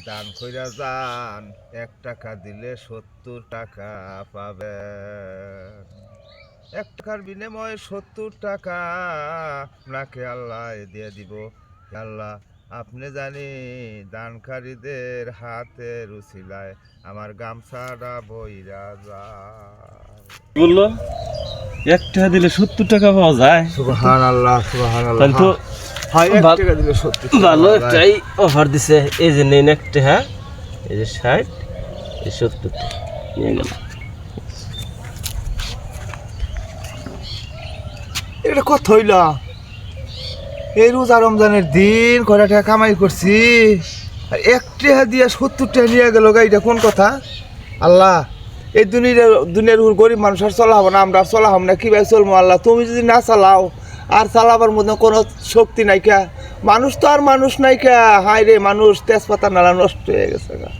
দান কইরা যান, 1 টাকা দিলে 70 টাকা পাবেন। 1 টাকার বিনিময়ে 70 টাকা আপনাকে আল্লাহ দিয়ে দিব। আল্লাহ, আপনি জানি দানকারীদের হাতের উছিলায় আমার গামছাটা বইরা যায়। বললো 1 টাকা দিলে 70 টাকা পাওয়া যায়। সুবহানাল্লাহ, সুবহানাল্লাহ। তাহলে তো হয় 1 টাকা দিলে 70 টাকা ভালো পাওয়া যায়। একটাই অফার দিছে। এই যে নেন একটা, হ্যাঁ, এই যে 60, এই 70 নিয়ে গেল। এটা কথা হইল, এই রোজা রমজানের দিন কয়টা টাকা কামাই করছি, আর 1 টাকা দিয়ে 70 টাকা নিয়ে গেল গা, এটা কোন কথা? আল্লাহ, এই দুনিয়ার গরিব মানুষ আর চলা হবো না, আমরা আর চলা হব না, কীভাবে চলবো? আল্লাহ, তুমি যদি না চালাও, আর চালাবার মধ্যে কোনো শক্তি নাই কা, মানুষ তো আর মানুষ নাই কা। হায় রে মানুষ, তেজপাতা নালা নষ্ট হয়ে গেছে গা।